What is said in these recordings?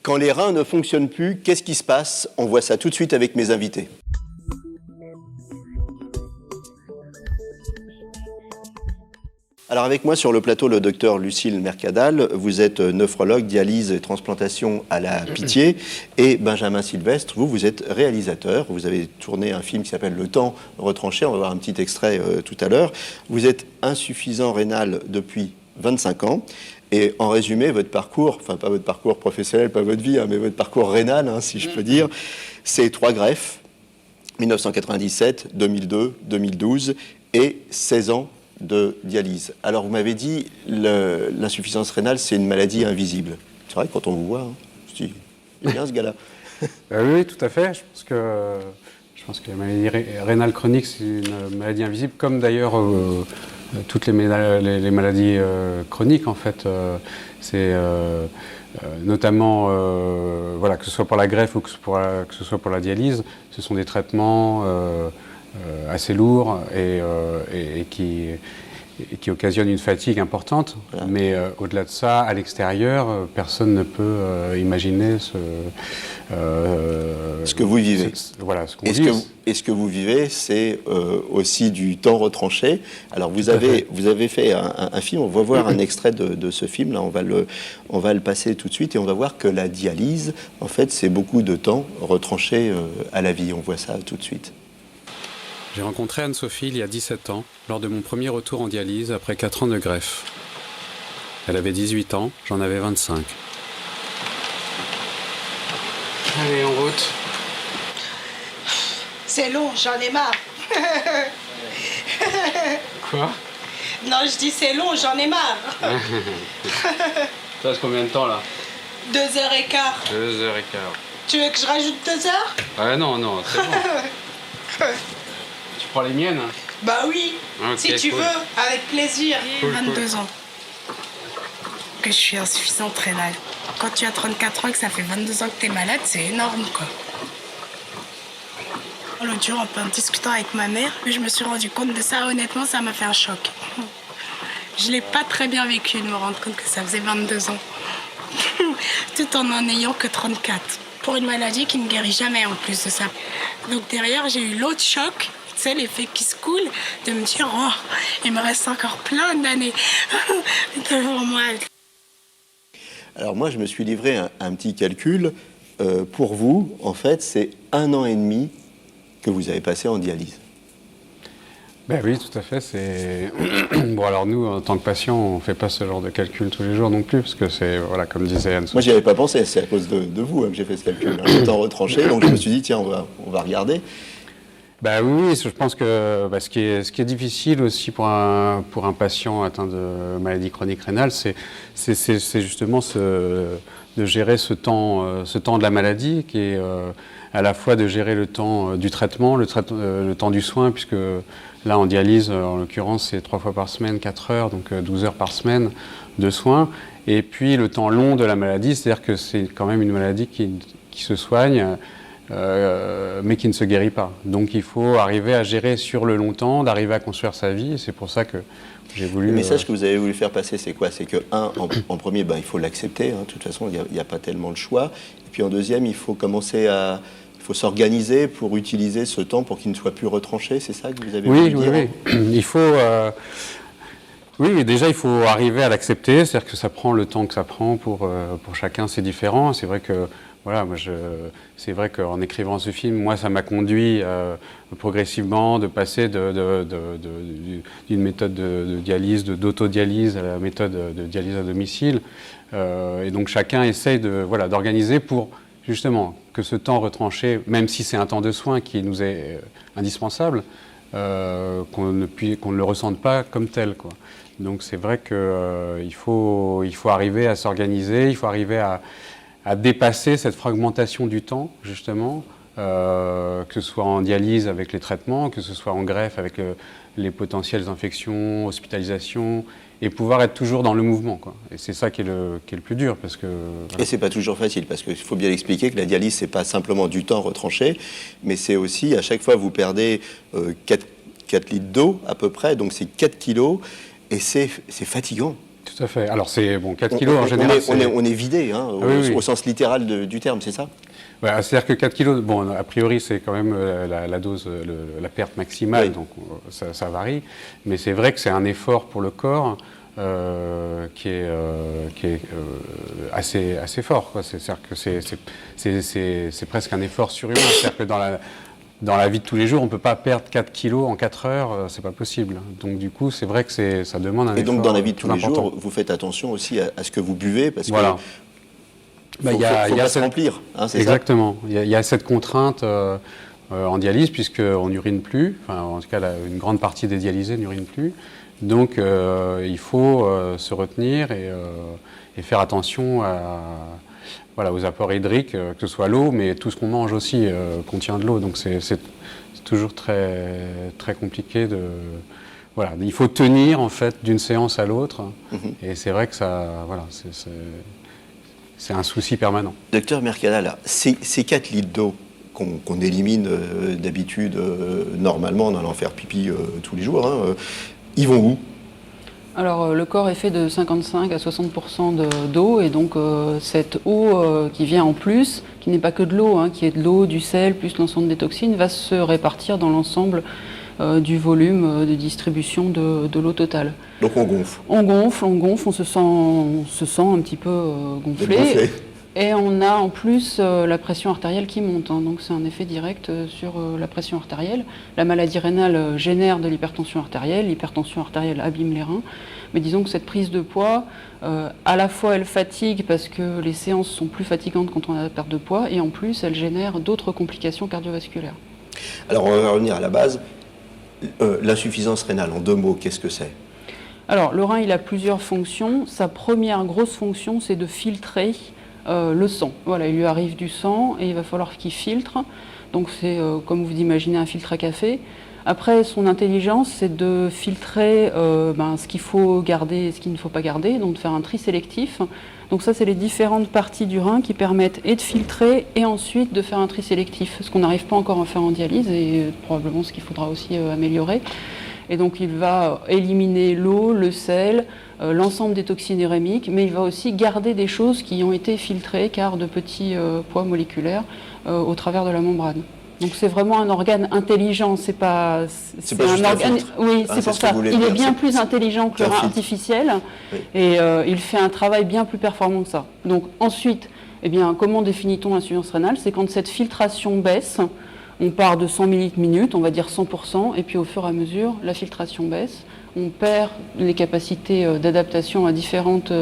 Quand les reins ne fonctionnent plus, qu'est-ce qui se passe? On voit ça tout de suite avec mes invités. Alors avec moi sur le plateau, le docteur Lucile Mercadal, vous êtes nephrologue, dialyse et transplantation à la Pitié, et Benjamin Sylvestre, vous êtes réalisateur, vous avez tourné un film qui s'appelle Le Temps retranché, on va voir un petit extrait tout à l'heure. Vous êtes insuffisant rénal depuis 25 ans, et en résumé, votre parcours, enfin pas votre parcours professionnel, pas votre vie, mais votre parcours rénal, si je peux dire, c'est 3 greffes, 1997, 2002, 2012, et 16 ans de dialyse. Alors, vous m'avez dit, l'insuffisance rénale, c'est une maladie invisible. C'est vrai que quand on vous voit, je dis, il est bien ce gars-là. Oui, tout à fait. Je pense que la maladie rénale chronique, c'est une maladie invisible, comme d'ailleurs toutes les maladies chroniques, en fait. C'est notamment, que ce soit pour la greffe ou que ce soit pour la dialyse, ce sont des traitements assez lourd et qui occasionne une fatigue importante. Voilà. Mais au-delà de ça, à l'extérieur, personne ne peut imaginer ce que vous vivez. Voilà, ce qu'on vit. Et ce que vous vivez, c'est aussi du temps retranché. Alors vous avez fait un film, on va voir un extrait de ce film, là on va le passer tout de suite et on va voir que la dialyse, en fait, c'est beaucoup de temps retranché à la vie. On voit ça tout de suite. J'ai rencontré Anne-Sophie il y a 17 ans, lors de mon premier retour en dialyse après 4 ans de greffe. Elle avait 18 ans, j'en avais 25. Allez, en route. C'est long, j'en ai marre. Quoi? Non, je dis c'est long, j'en ai marre. Ça reste combien de temps, là? 2h15. 2h15. Tu veux que je rajoute 2 heures? Ah non, c'est bon. Tu prends les miennes? Bah oui, okay, si tu veux, avec plaisir. Cool, 22 ans que je suis insuffisante rénale. Quand tu as 34 ans et que ça fait 22 ans que tu es malade, c'est énorme, quoi. L'autre jour, en discutant avec ma mère, je me suis rendu compte de ça. Honnêtement, ça m'a fait un choc. Je l'ai pas très bien vécu de me rendre compte que ça faisait 22 ans. Tout en n'ayant que 34. Pour une maladie qui ne guérit jamais en plus de ça. Donc derrière, j'ai eu l'autre choc. Tu sais, l'effet qui se coule, de me dire, oh, il me reste encore plein d'années devant moi. Alors moi, je me suis livré un petit calcul. Pour vous, en fait, c'est 1 an et demi que vous avez passé en dialyse. Ben oui, tout à fait. Bon, alors nous, en tant que patients, on ne fait pas ce genre de calcul tous les jours non plus, parce que c'est, voilà, comme disait Anne-Sophie. Moi, j'y avais pas pensé, c'est à cause de vous que j'ai fait ce calcul. Le temps retranché, donc je me suis dit, tiens, on va regarder. Ben oui, je pense que ce qui est difficile aussi pour un patient atteint de maladie chronique rénale, c'est justement de gérer ce temps de la maladie, qui est à la fois de gérer le temps du traitement, le temps du soin, puisque là en dialyse, en l'occurrence, c'est 3 fois par semaine, 4 heures, donc 12 heures par semaine de soins, et puis le temps long de la maladie, c'est-à-dire que c'est quand même une maladie qui se soigne, mais qui ne se guérit pas. Donc il faut arriver à gérer sur le long temps, d'arriver à construire sa vie, et c'est pour ça que j'ai voulu... Le message que vous avez voulu faire passer, c'est quoi? C'est que, en premier, il faut l'accepter, de toute façon, il n'y a pas tellement le choix. Et puis en deuxième, il faut s'organiser pour utiliser ce temps pour qu'il ne soit plus retranché, c'est ça que vous avez voulu dire? Oui. Il faut... Oui, déjà, il faut arriver à l'accepter, c'est-à-dire que ça prend le temps que ça prend pour chacun, c'est différent. C'est vrai que voilà, c'est vrai qu'en écrivant ce film, moi, ça m'a conduit progressivement de passer d'une méthode de dialyse, d'autodialyse à la méthode de dialyse à domicile. Et donc chacun essaye d'organiser pour justement que ce temps retranché, même si c'est un temps de soins qui nous est indispensable, qu'on ne le ressente pas comme tel, quoi. Donc c'est vrai qu'il faut arriver à s'organiser, il faut arriver à dépasser cette fragmentation du temps, justement, que ce soit en dialyse avec les traitements, que ce soit en greffe avec les potentielles infections, hospitalisations, et pouvoir être toujours dans le mouvement, quoi. Et c'est ça qui est le plus dur, parce que... Voilà. Et c'est pas toujours facile, parce qu'il faut bien expliquer que la dialyse, c'est pas simplement du temps retranché, mais c'est aussi, à chaque fois, vous perdez 4 litres d'eau, à peu près, donc c'est 4 kilos, et c'est fatigant. Tout Tout à fait. Alors, c'est 4 kilos en général. On est vidé, hein, au sens littéral du terme, c'est ça? C'est-à-dire que 4 kilos, a priori, c'est quand même la dose, la perte maximale, donc ça varie. Mais c'est vrai que c'est un effort pour le corps qui est assez fort, quoi. C'est-à-dire que c'est presque un effort surhumain. C'est-à-dire que dans la vie de tous les jours, on ne peut pas perdre 4 kilos en 4 heures, c'est pas possible. Donc du coup, c'est vrai que ça demande un effort. Et donc dans la vie de tous les jours, vous faites attention aussi à ce que vous buvez, parce que il faut pas se remplir, hein, c'est exactement. Il y a cette contrainte en dialyse, puisqu'on n'urine plus, enfin en tout cas une grande partie des dialysés n'urinent plus. Donc il faut se retenir et faire attention aux apports hydriques, que ce soit l'eau, mais tout ce qu'on mange aussi contient de l'eau. Donc c'est toujours très, très compliqué de... Voilà, il faut tenir en fait d'une séance à l'autre. Et c'est vrai que c'est un souci permanent. Docteur Mercadal, ces 4 litres d'eau qu'on élimine d'habitude normalement en allant faire pipi tous les jours, hein, ils vont où? Alors le corps est fait de 55 à 60% d'eau, et donc cette eau qui vient en plus, qui n'est pas que de l'eau, hein, qui est de l'eau, du sel, plus l'ensemble des toxines, va se répartir dans l'ensemble du volume de distribution de l'eau totale. Donc on gonfle. On gonfle, on se sent un petit peu gonflé. Et on a en plus la pression artérielle qui monte, hein, donc c'est un effet direct sur la pression artérielle. La maladie rénale génère de l'hypertension artérielle abîme les reins. Mais disons que cette prise de poids, à la fois elle fatigue parce que les séances sont plus fatigantes quand on a la perte de poids, et en plus elle génère d'autres complications cardiovasculaires. Alors on va revenir à la base. L'insuffisance rénale, en 2 mots, qu'est-ce que c'est? Alors le rein, il a plusieurs fonctions. Sa première grosse fonction, c'est de filtrer le sang. Voilà, il lui arrive du sang et il va falloir qu'il filtre. Donc c'est, comme vous imaginez, un filtre à café. Après, son intelligence, c'est de filtrer ce qu'il faut garder et ce qu'il ne faut pas garder, donc de faire un tri sélectif. Donc ça, c'est les différentes parties du rein qui permettent et de filtrer et ensuite de faire un tri sélectif, ce qu'on n'arrive pas encore à faire en dialyse et probablement ce qu'il faudra aussi améliorer. Et donc il va éliminer l'eau, le sel, l'ensemble des toxines urémiques, mais il va aussi garder des choses qui ont été filtrées car de petits poids moléculaires au travers de la membrane. Donc c'est vraiment un organe intelligent, c'est un organe. Oui, c'est pour ça. Il est bien plus intelligent que le rein artificiel, et il fait un travail bien plus performant que ça. Donc ensuite, comment définit-on l'insuffisance rénale? C'est quand cette filtration baisse. On part de 100 ml/minute, on va dire 100%, et puis au fur et à mesure, la filtration baisse. On perd les capacités d'adaptation à différentes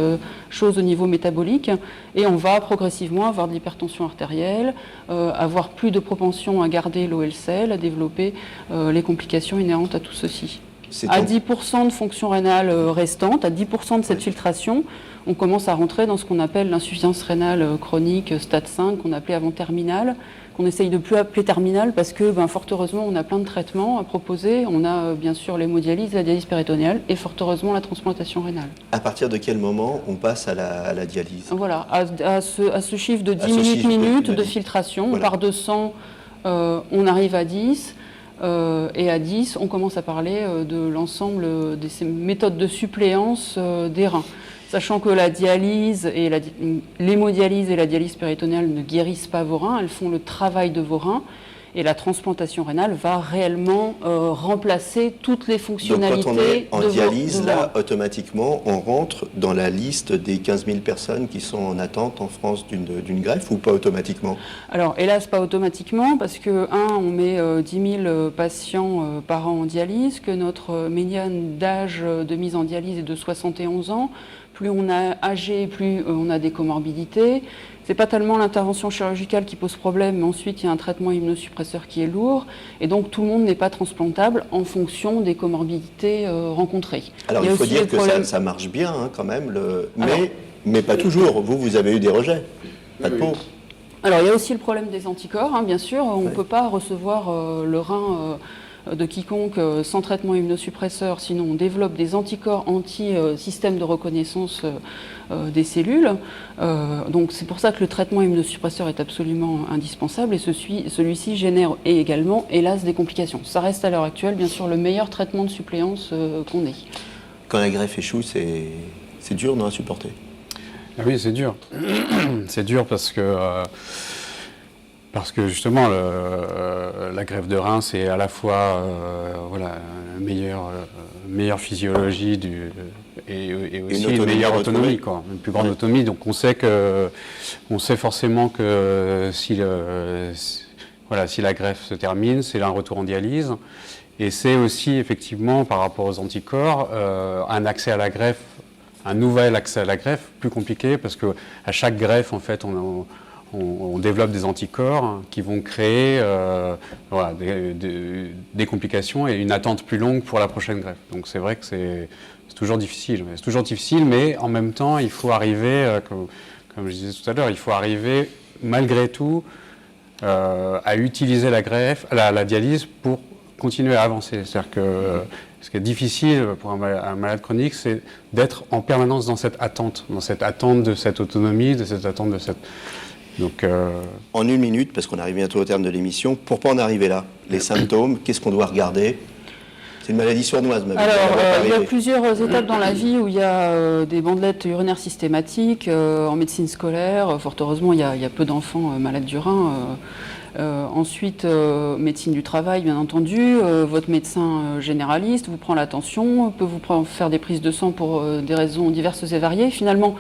choses au niveau métabolique, et on va progressivement avoir de l'hypertension artérielle, avoir plus de propension à garder l'eau et le sel, à développer les complications inhérentes à tout ceci. À 10% de fonction rénale restante, à 10% de cette filtration, on commence à rentrer dans ce qu'on appelle l'insuffisance rénale chronique stade 5, qu'on appelait avant terminale, qu'on essaye de plus appeler terminale parce que, fort heureusement, on a plein de traitements à proposer. On a bien sûr l'hémodialyse, la dialyse péritonéale et fort heureusement la transplantation rénale. À partir de quel moment on passe à la dialyse? Voilà, à ce chiffre de 10 minutes de filtration, voilà. On part de 100, on arrive à 10. Et à 10, on commence à parler de l'ensemble de ces méthodes de suppléance des reins. Sachant que la dialyse et l'hémodialyse et la dialyse péritonéale ne guérissent pas vos reins, elles font le travail de vos reins. Et la transplantation rénale va réellement remplacer toutes les fonctionnalités. Donc quand on est en dialyse, là, automatiquement, on rentre dans la liste des 15 000 personnes qui sont en attente en France d'une greffe, ou pas automatiquement? Alors, hélas, pas automatiquement, parce que, on met 10 000 patients par an en dialyse, que notre médiane d'âge de mise en dialyse est de 71 ans. Plus on a âgé, plus on a des comorbidités. C'est pas tellement l'intervention chirurgicale qui pose problème, mais ensuite il y a un traitement immunosuppresseur qui est lourd, et donc tout le monde n'est pas transplantable en fonction des comorbidités rencontrées. Alors il faut dire que ça marche bien quand même, mais pas toujours. Vous avez eu des rejets, pas de peau. Alors il y a aussi le problème des anticorps, bien sûr. On ne peut pas recevoir le rein de quiconque sans traitement immunosuppresseur, sinon on développe des anticorps anti-système de reconnaissance des cellules. Donc c'est pour ça que le traitement immunosuppresseur est absolument indispensable, et celui-ci génère également, hélas, des complications. Ça reste à l'heure actuelle, bien sûr, le meilleur traitement de suppléance qu'on ait. Quand la greffe échoue, c'est C'est dur, non, à supporter? Ah oui, c'est dur. C'est dur parce que justement, la greffe de rein, c'est à la fois meilleure physiologie et aussi une meilleure autonomie, quoi, une plus grande autonomie. Donc on sait forcément que si la greffe se termine, c'est un retour en dialyse. Et c'est aussi effectivement par rapport aux anticorps un accès à la greffe, un nouvel accès à la greffe plus compliqué parce que à chaque greffe en fait on développe des anticorps qui vont créer des complications et une attente plus longue pour la prochaine greffe. Donc c'est vrai que c'est toujours difficile. C'est toujours difficile, mais en même temps, il faut arriver, comme je disais tout à l'heure, il faut arriver malgré tout à utiliser la greffe, la dialyse pour continuer à avancer. C'est-à-dire que ce qui est difficile pour un malade chronique, c'est d'être en permanence dans cette attente de cette autonomie, de cette attente de cette... Donc, En 1 minute, parce qu'on arrive bientôt au terme de l'émission, pour pas en arriver là, les symptômes, qu'est-ce qu'on doit regarder? C'est une maladie sournoise, ma Alors, il y a plusieurs étapes dans la vie où il y a des bandelettes urinaires systématiques. En médecine scolaire, fort heureusement, il y a peu d'enfants malades du rein. Ensuite, médecine du travail, bien entendu. Votre médecin généraliste vous prend la tension, peut vous faire des prises de sang pour des raisons diverses et variées. Finalement,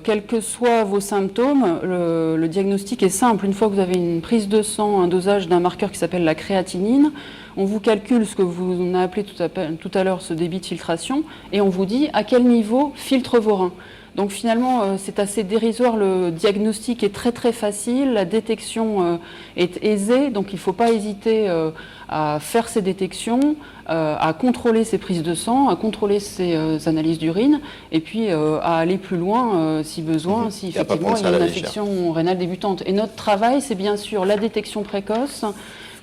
quels que soient vos symptômes, le diagnostic est simple. Une fois que vous avez une prise de sang, un dosage d'un marqueur qui s'appelle la créatinine, on vous calcule ce que vous avez appelé tout à l'heure ce débit de filtration et on vous dit à quel niveau filtrent vos reins. Donc finalement, c'est assez dérisoire, le diagnostic est très très facile, la détection est aisée, donc il ne faut pas hésiter à faire ces détections, à contrôler ces prises de sang, à contrôler ces analyses d'urine, et puis à aller plus loin si besoin, si effectivement il y a une infection rénale débutante. Et notre travail, c'est bien sûr la détection précoce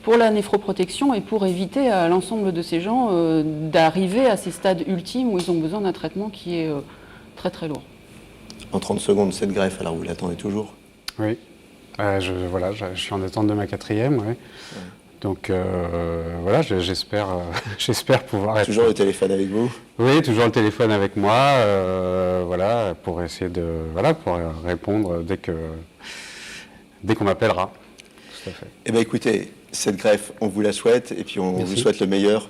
pour la néphroprotection et pour éviter à l'ensemble de ces gens d'arriver à ces stades ultimes où ils ont besoin d'un traitement qui est très très lourd. En 30 secondes, cette greffe, alors vous l'attendez toujours? Oui, je suis en attente de ma 4e, ouais. Donc voilà, j'espère pouvoir être... Toujours le téléphone avec vous? Oui, toujours le téléphone avec moi, pour essayer pour répondre dès qu'on m'appellera. Tout à fait. Eh bien écoutez, cette greffe, on vous la souhaite et puis on vous souhaite le meilleur.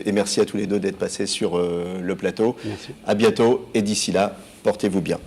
Et merci à tous les deux d'être passés sur le plateau. Merci. À bientôt et d'ici là, portez-vous bien.